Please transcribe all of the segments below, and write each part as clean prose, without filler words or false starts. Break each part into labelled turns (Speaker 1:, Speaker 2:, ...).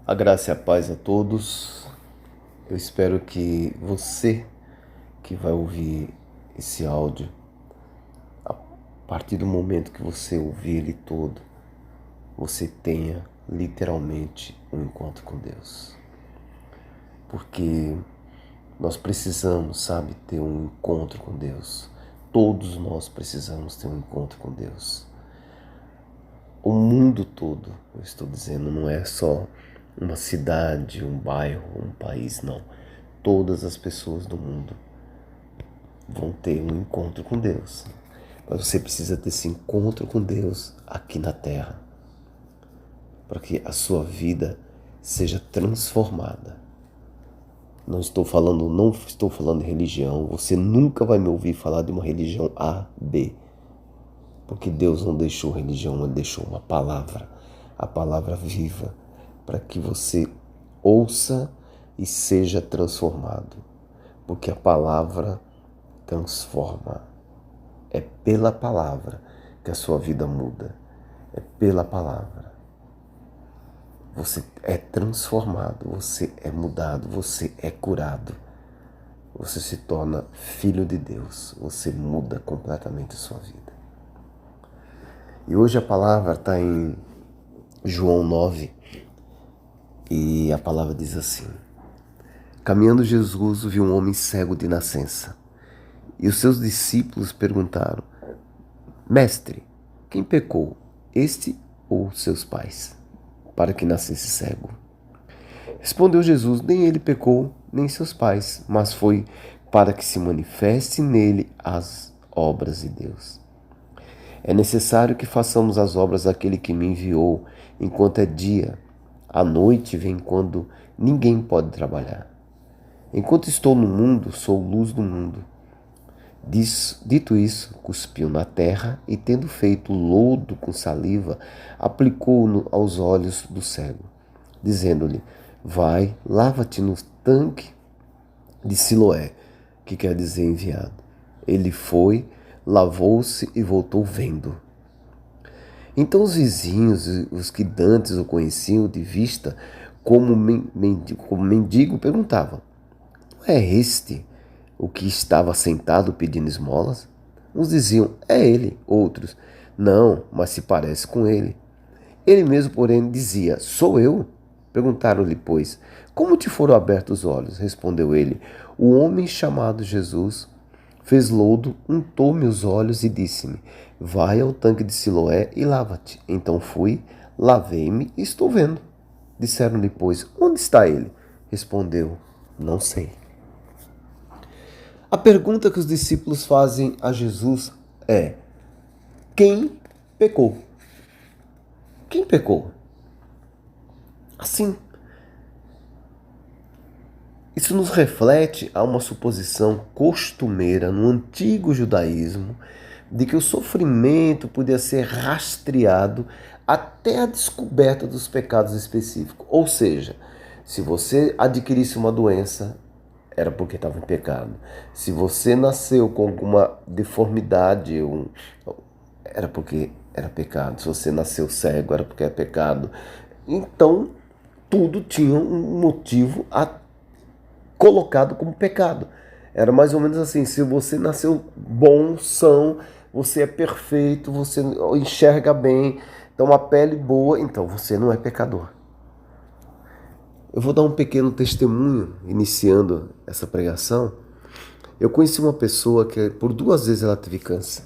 Speaker 1: A graça e a paz a todos. Eu espero que você que vai ouvir esse áudio, a partir do momento que você ouvir ele todo, você tenha literalmente um encontro com Deus. Porque nós precisamos, sabe, ter um encontro com Deus. Todos nós precisamos ter um encontro com Deus. O mundo todo, eu estou dizendo, não é só uma cidade, um bairro, um país, não. Todas as pessoas do mundo vão ter um encontro com Deus. Mas você precisa ter esse encontro com Deus aqui na terra, para que a sua vida seja transformada. Não estou falando de religião. Você nunca vai me ouvir falar de uma religião A, B. Porque Deus não deixou religião, Ele deixou uma palavra, a palavra viva, para que você ouça e seja transformado. Porque a palavra transforma. É pela palavra que a sua vida muda. É pela palavra. Você é transformado, você é mudado, você é curado. Você se torna filho de Deus. Você muda completamente a sua vida. E hoje a palavra está em João 9 e a palavra diz assim: Caminhando Jesus viu um homem cego de nascença. E os seus discípulos perguntaram: Mestre, quem pecou, este ou seus pais, para que nascesse cego? Respondeu Jesus: Nem ele pecou, nem seus pais, mas foi para que se manifeste nele as obras de Deus. É necessário que façamos as obras daquele que me enviou enquanto é dia. A noite vem quando ninguém pode trabalhar. Enquanto estou no mundo, sou luz do mundo. Dito isso, cuspiu na terra e, tendo feito lodo com saliva, aplicou-no aos olhos do cego, dizendo-lhe: Vai, lava-te no tanque de Siloé, que quer dizer enviado. Ele foi, lavou-se e voltou vendo. Então os vizinhos, os que dantes o conheciam de vista como mendigo, perguntavam: Não é este o que estava sentado pedindo esmolas? Uns diziam: É ele. Outros: Não, mas se parece com ele. Ele mesmo, porém, dizia: Sou eu. Perguntaram-lhe, pois: Como te foram abertos os olhos? Respondeu ele: O homem chamado Jesus fez lodo, untou-me os olhos e disse-me: Vai ao tanque de Siloé e lava-te. Então fui, lavei-me e estou vendo. Disseram-lhe, pois: Onde está ele? Respondeu: Não sei. A pergunta que os discípulos fazem a Jesus é: Quem pecou? Quem pecou? Assim, isso nos reflete a uma suposição costumeira no antigo judaísmo de que o sofrimento podia ser rastreado até a descoberta dos pecados específicos. Ou seja, se você adquirisse uma doença, era porque estava em pecado. Se você nasceu com alguma deformidade, era porque era pecado. Se você nasceu cego, era porque é pecado. Então, tudo tinha um motivo colocado como pecado. Era mais ou menos assim: se você nasceu bom, são, você é perfeito, você enxerga bem, então uma pele boa, então você não é pecador. Eu vou dar um pequeno testemunho iniciando essa pregação. Eu conheci uma pessoa que por 2 vezes ela teve câncer.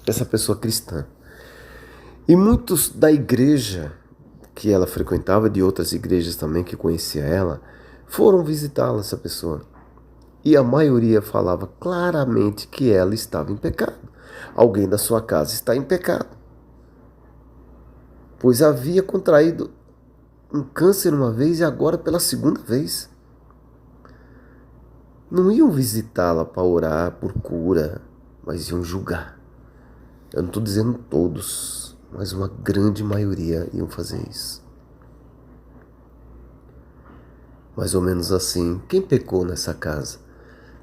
Speaker 1: Essa pessoa cristã. E muitos da igreja que ela frequentava, de outras igrejas também que conhecia ela, foram visitá-la, essa pessoa. E a maioria falava claramente que ela estava em pecado. Alguém da sua casa está em pecado, pois havia contraído um câncer uma vez e agora pela segunda vez. Não iam visitá-la para orar por cura, mas iam julgar. Eu não estou dizendo todos, mas uma grande maioria iam fazer isso. Mais ou menos assim: quem pecou nessa casa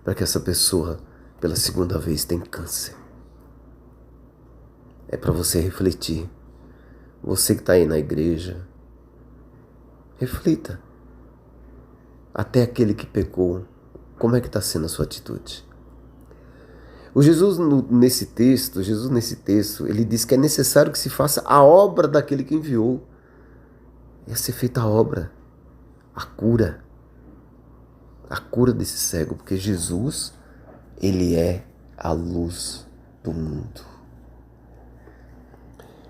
Speaker 1: para que essa pessoa pela segunda vez tenha câncer? É para você refletir. Você que está aí na igreja, Reflita. Até aquele que pecou, como é que está sendo a sua atitude? Jesus nesse texto, ele diz que é necessário que se faça a obra daquele que enviou. Ia ser feita a obra, a cura desse cego, porque Jesus, ele é a luz do mundo.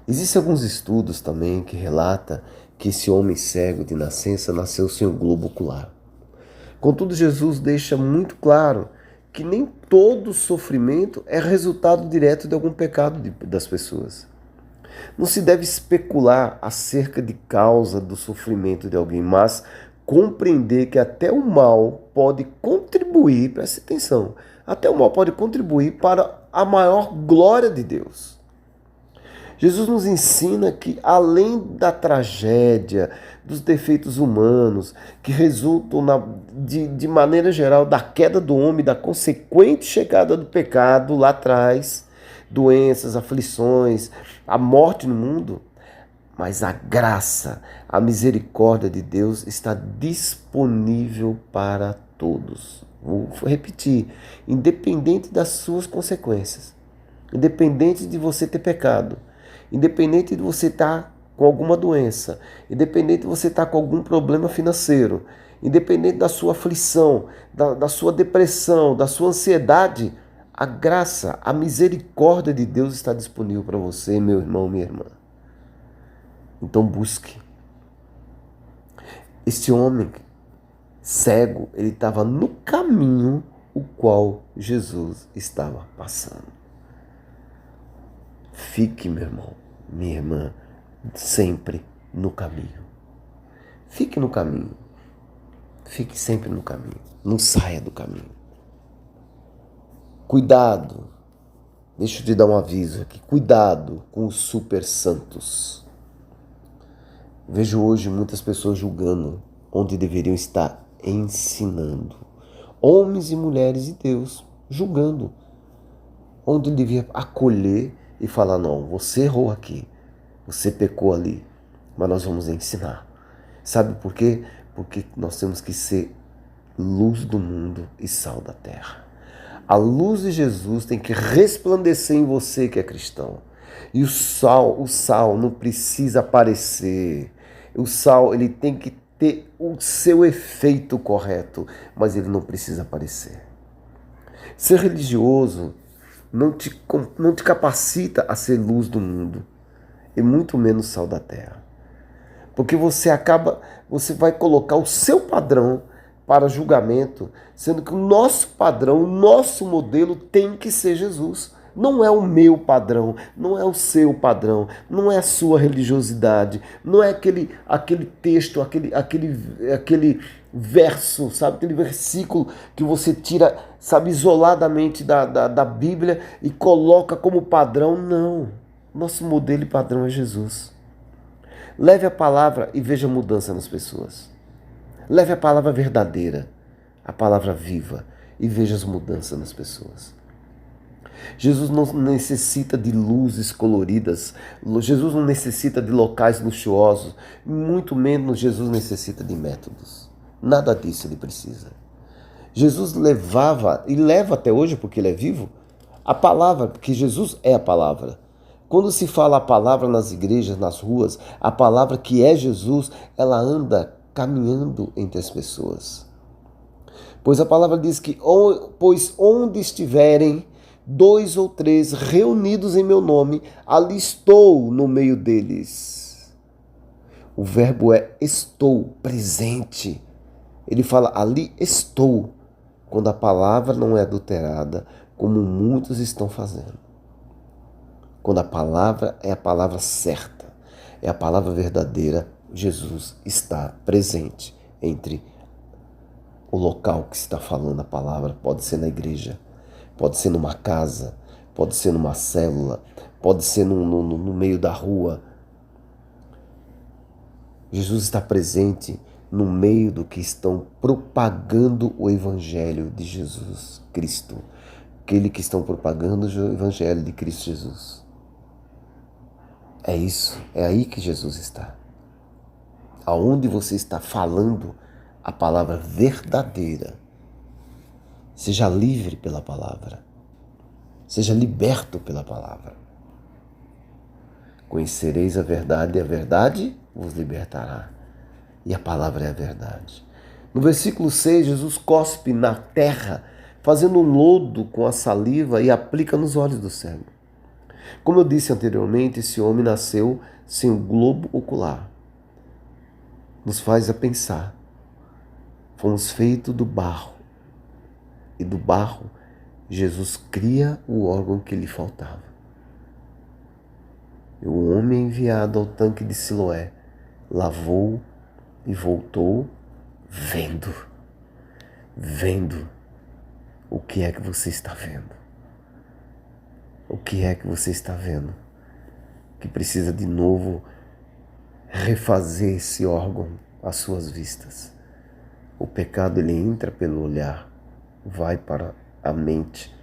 Speaker 1: Existem alguns estudos também que relatam que esse homem cego de nascença nasceu sem o globo ocular. Contudo, Jesus deixa muito claro que nem todo sofrimento é resultado direto de algum pecado das pessoas. Não se deve especular acerca de causa do sofrimento de alguém, mas compreender que até o mal pode contribuir, preste atenção, até o mal pode contribuir para a maior glória de Deus. Jesus nos ensina que, além da tragédia, dos defeitos humanos, que resultam, de maneira geral, da queda do homem, da consequente chegada do pecado lá atrás, doenças, aflições, a morte no mundo, mas a graça, a misericórdia de Deus está disponível para todos. Vou repetir, independente das suas consequências, independente de você ter pecado, independente de você estar com alguma doença, independente de você estar com algum problema financeiro, independente da sua aflição, da sua depressão, da sua ansiedade, a graça, a misericórdia de Deus está disponível para você, meu irmão, minha irmã. Então busque. Este homem cego, ele estava no caminho o qual Jesus estava passando. Fique, meu irmão, minha irmã, sempre no caminho. Fique no caminho. Fique sempre no caminho. Não saia do caminho. Cuidado. Deixa eu te dar um aviso aqui. Cuidado com os super santos. Vejo hoje muitas pessoas julgando onde deveriam estar ensinando. Homens e mulheres de Deus julgando. Onde devia acolher e falar, não, você errou aqui, você pecou ali, mas nós vamos ensinar. Sabe por quê? Porque nós temos que ser luz do mundo e sal da terra. A luz de Jesus tem que resplandecer em você que é cristão. E o sal não precisa aparecer. O sal, ele tem que ter o seu efeito correto, mas ele não precisa aparecer. Ser religioso não te capacita a ser luz do mundo, e muito menos sal da terra. Porque você vai colocar o seu padrão para julgamento, sendo que o nosso padrão, o nosso modelo tem que ser Jesus. Não é o meu padrão, não é o seu padrão, não é a sua religiosidade, não é aquele texto, aquele verso, sabe, aquele versículo que você tira, sabe, isoladamente da Bíblia e coloca como padrão. Não, nosso modelo e padrão é Jesus. Leve a palavra e veja mudança nas pessoas. Leve a palavra verdadeira, a palavra viva, e veja as mudanças nas pessoas. Jesus não necessita de luzes coloridas, Jesus não necessita de locais luxuosos, muito menos Jesus necessita de métodos. Nada disso ele precisa. Jesus levava, e leva até hoje porque ele é vivo, a palavra, porque Jesus é a palavra. Quando se fala a palavra nas igrejas, nas ruas, a palavra que é Jesus, ela anda caminhando entre as pessoas. Pois a palavra diz que, pois onde estiverem 2 ou 3 reunidos em meu nome, ali estou no meio deles. O verbo é estou, presente. Ele fala, ali estou, quando a palavra não é adulterada, como muitos estão fazendo. Quando a palavra é a palavra certa, é a palavra verdadeira, Jesus está presente entre o local que se está falando a palavra. Pode ser na igreja, pode ser numa casa, pode ser numa célula, pode ser no meio da rua. Jesus está presente no meio do que estão propagando o Evangelho de Jesus Cristo. Aquele que estão propagando o Evangelho de Cristo Jesus. É isso, é aí que Jesus está. aonde você está falando a palavra verdadeira. Seja livre pela palavra. Seja liberto pela palavra. Conhecereis a verdade e a verdade vos libertará. E a palavra é a verdade. No versículo 6, Jesus cospe na terra, fazendo um lodo com a saliva e aplica nos olhos do cego. Como eu disse anteriormente, esse homem nasceu sem o globo ocular. Nos faz a pensar. Fomos feitos do barro. E do barro, Jesus cria o órgão que lhe faltava. E o homem enviado ao tanque de Siloé lavou e voltou vendo. Vendo. O que é que você está vendo? O que é que você está vendo? Que precisa de novo refazer esse órgão às suas vistas. O pecado, ele entra pelo olhar, vai para a mente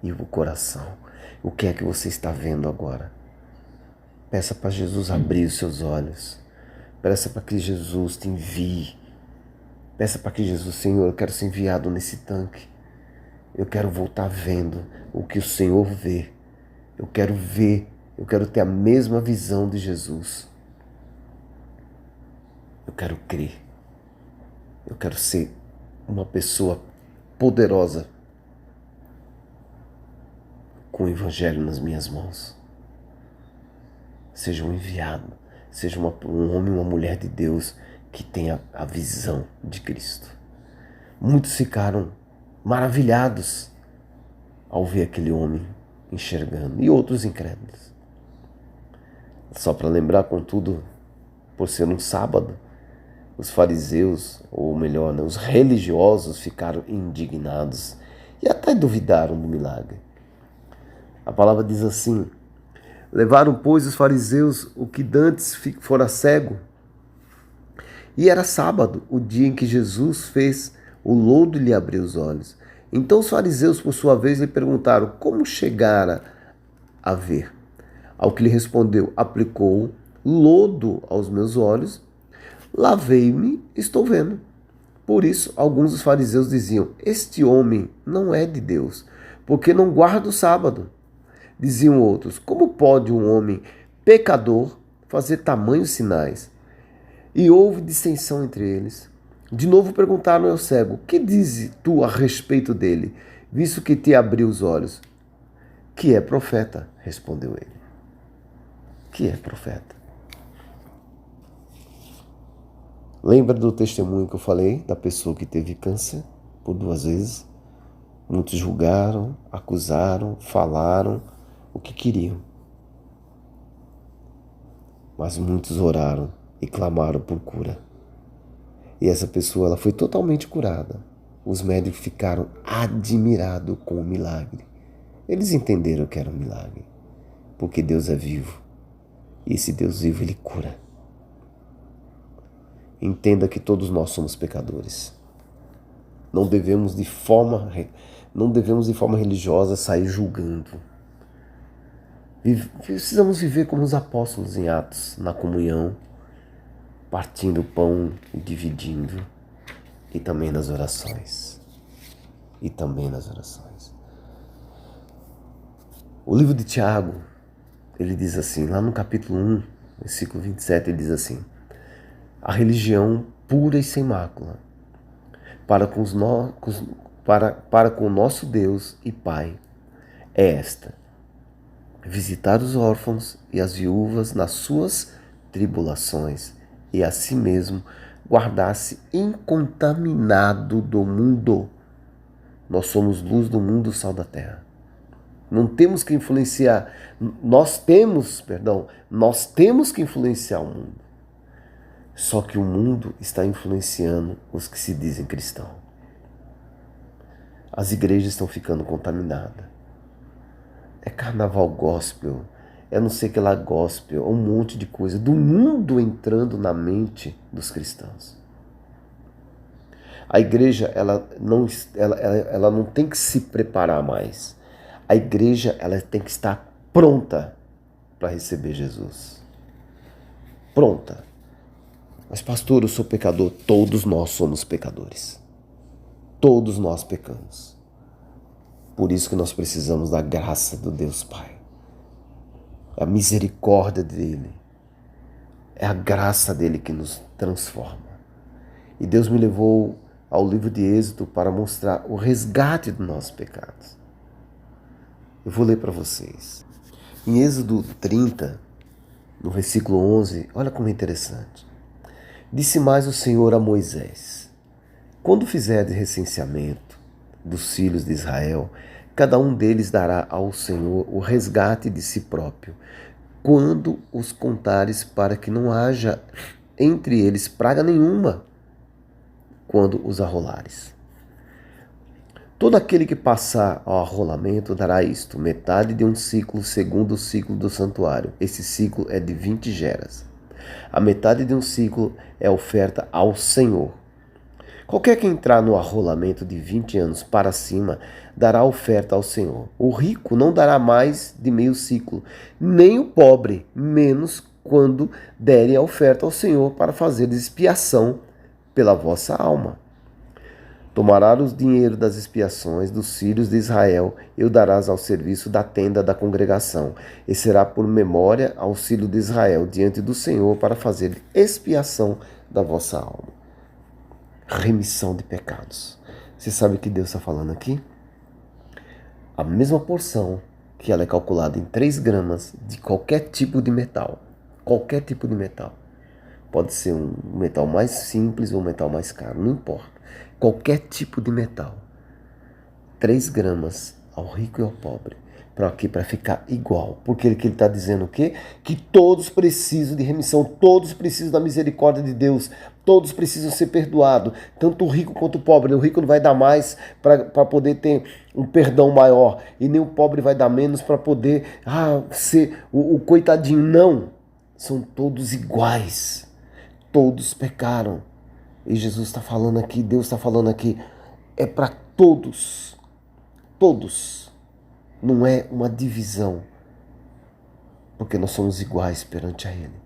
Speaker 1: e o coração. O que é que você está vendo agora? Peça para Jesus abrir os seus olhos. Peça para que Jesus te envie. Peça para que Jesus, Senhor, eu quero ser enviado nesse tanque. Eu quero voltar vendo o que o Senhor vê. Eu quero ver, eu quero ter a mesma visão de Jesus. Eu quero crer. Eu quero ser uma pessoa poderosa com o Evangelho nas minhas mãos. Seja um enviado, seja um homem ou uma mulher de Deus que tenha a visão de Cristo. Muitos ficaram maravilhados ao ver aquele homem enxergando, e outros incrédulos. Só para lembrar, contudo, por ser um sábado, os fariseus, ou melhor, os religiosos, ficaram indignados e até duvidaram do milagre. A palavra diz assim: levaram, pois, os fariseus o que dantes fora cego. E era sábado, o dia em que Jesus fez o lodo e lhe abriu os olhos. Então os fariseus, por sua vez, lhe perguntaram como chegara a ver. Ao que lhe respondeu: aplicou lodo aos meus olhos, lavei-me, estou vendo. Por isso, alguns dos fariseus diziam: este homem não é de Deus, porque não guarda o sábado. Diziam outros: como pode um homem pecador fazer tamanhos sinais? E houve dissensão entre eles. De novo perguntaram ao cego: que dizes tu a respeito dele, visto que te abriu os olhos? Que é profeta, respondeu ele. Que é profeta. Lembra do testemunho que eu falei da pessoa que teve câncer por 2 vezes? Muitos julgaram, acusaram, falaram o que queriam. Mas muitos oraram e clamaram por cura. E essa pessoa, ela foi totalmente curada. Os médicos ficaram admirados com o milagre. Eles entenderam que era um milagre, porque Deus é vivo. E esse Deus vivo, ele cura. Entenda que todos nós somos pecadores. Não devemos de forma religiosa sair julgando. Precisamos viver como os apóstolos em Atos, na comunhão, partindo o pão e dividindo, e também nas orações. O livro de Tiago, ele diz assim, lá no capítulo 1, versículo 27, ele diz assim: a religião pura e sem mácula, para com o nosso Deus e Pai, é esta: visitar os órfãos e as viúvas nas suas tribulações, e a si mesmo guardar-se incontaminado do mundo. Nós somos luz do mundo, sal da terra. Não temos que influenciar, nós temos que influenciar o mundo. Só que o mundo está influenciando os que se dizem cristãos. As igrejas estão ficando contaminadas. É carnaval gospel, é não sei que lá gospel, um monte de coisa do mundo entrando na mente dos cristãos. A igreja, ela não tem que se preparar mais. A igreja, ela tem que estar pronta para receber Jesus. Pronta. Mas pastor, eu sou pecador. Todos nós somos pecadores. Todos nós pecamos. Por isso que nós precisamos da graça do Deus Pai. A misericórdia dele. É a graça dele que nos transforma. E Deus me levou ao livro de Êxodo para mostrar o resgate dos nossos pecados. Eu vou ler para vocês. Em Êxodo 30, no versículo 11, olha como é interessante. Disse mais o Senhor a Moisés: quando fizerdes recenseamento dos filhos de Israel, cada um deles dará ao Senhor o resgate de si próprio, quando os contares, para que não haja entre eles praga nenhuma, quando os arrolares. Todo aquele que passar ao arrolamento dará isto, metade de um ciclo segundo o ciclo do santuário. Esse ciclo é de 20 geras. A metade de um ciclo é oferta ao Senhor. Qualquer que entrar no arrolamento de 20 anos para cima dará oferta ao Senhor. O rico não dará mais de meio ciclo, nem o pobre, menos quando derem a oferta ao Senhor para fazer expiação pela vossa alma. Tomarás o dinheiro das expiações dos filhos de Israel e o darás ao serviço da tenda da congregação, e será por memória ao filho de Israel diante do Senhor para fazer expiação da vossa alma. Remissão de pecados. Você sabe o que Deus está falando aqui? A mesma porção que ela é calculada em 3 gramas de qualquer tipo de metal. Qualquer tipo de metal. Pode ser um metal mais simples ou um metal mais caro, não importa. Qualquer tipo de metal. 3 gramas ao rico e ao pobre. Para ficar igual. Porque ele está dizendo o quê? Que todos precisam de remissão, todos precisam da misericórdia de Deus, todos precisam ser perdoados, tanto o rico quanto o pobre. O rico não vai dar mais para poder ter um perdão maior, e nem o pobre vai dar menos para poder ser o coitadinho. Não, são todos iguais, todos pecaram. E Jesus está falando aqui, Deus está falando aqui, é para todos, todos. Não é uma divisão, porque nós somos iguais perante a Ele.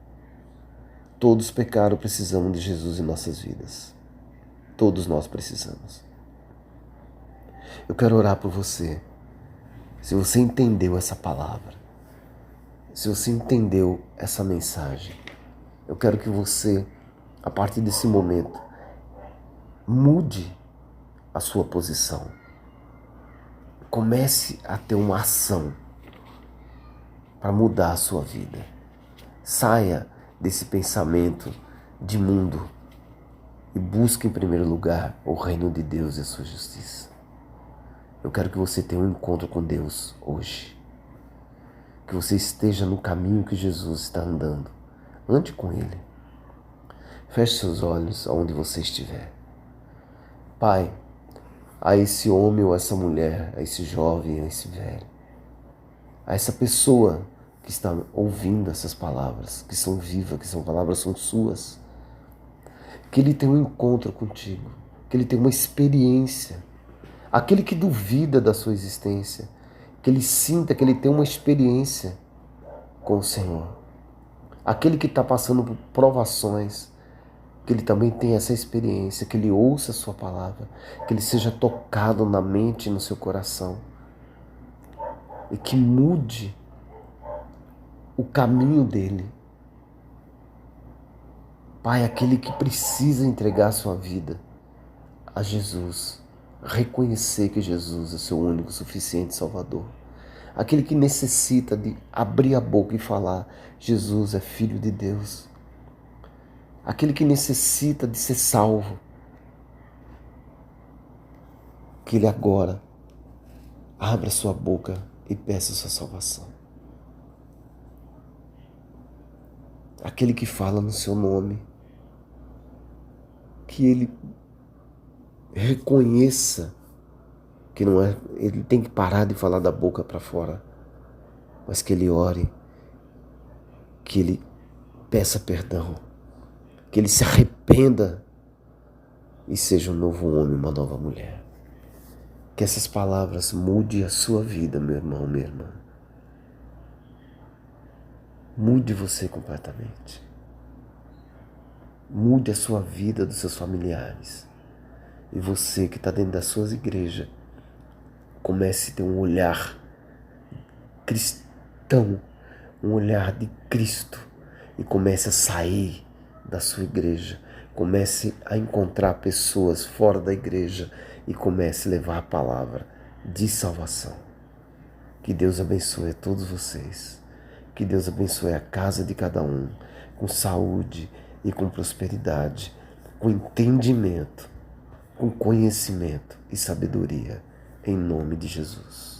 Speaker 1: Todos pecaram, precisamos de Jesus em nossas vidas. Todos nós precisamos. Eu quero orar por você. Se você entendeu essa palavra, se você entendeu essa mensagem, eu quero que você, a partir desse momento, mude a sua posição. Comece a ter uma ação para mudar a sua vida. Saia desse pensamento de mundo e busque em primeiro lugar o reino de Deus e a sua justiça. Eu quero que você tenha um encontro com Deus hoje. Que você esteja no caminho que Jesus está andando. Ande com Ele. Feche seus olhos aonde você estiver. Pai, a esse homem ou essa mulher, a esse jovem, a esse velho, a essa pessoa que está ouvindo essas palavras, que são vivas, que são palavras, são suas, que ele tenha um encontro contigo, que ele tenha uma experiência. Aquele que duvida da sua existência, que ele sinta que ele tem uma experiência com o Senhor. Aquele que está passando por provações, que ele também tenha essa experiência, que ele ouça a sua palavra, que ele seja tocado na mente e no seu coração, e que mude o caminho dele. Pai, aquele que precisa entregar a sua vida a Jesus, reconhecer que Jesus é seu único, suficiente Salvador. Aquele que necessita de abrir a boca e falar: Jesus é Filho de Deus. Aquele que necessita de ser salvo, que ele agora abra sua boca e peça sua salvação. Aquele que fala no seu nome, que ele reconheça que não é, ele tem que parar de falar da boca para fora, mas que ele ore, que ele peça perdão, que ele se arrependa e seja um novo homem, uma nova mulher. Que essas palavras mudem a sua vida, meu irmão, minha irmã. Mude você completamente. mude a sua vida, dos seus familiares. E você que está dentro das suas igrejas, comece a ter um olhar cristão, um olhar de Cristo, e comece a sair da sua igreja. Comece a encontrar pessoas fora da igreja e comece a levar a palavra de salvação. Que Deus abençoe a todos vocês. Que Deus abençoe a casa de cada um, com saúde e com prosperidade, com entendimento, com conhecimento e sabedoria, em nome de Jesus.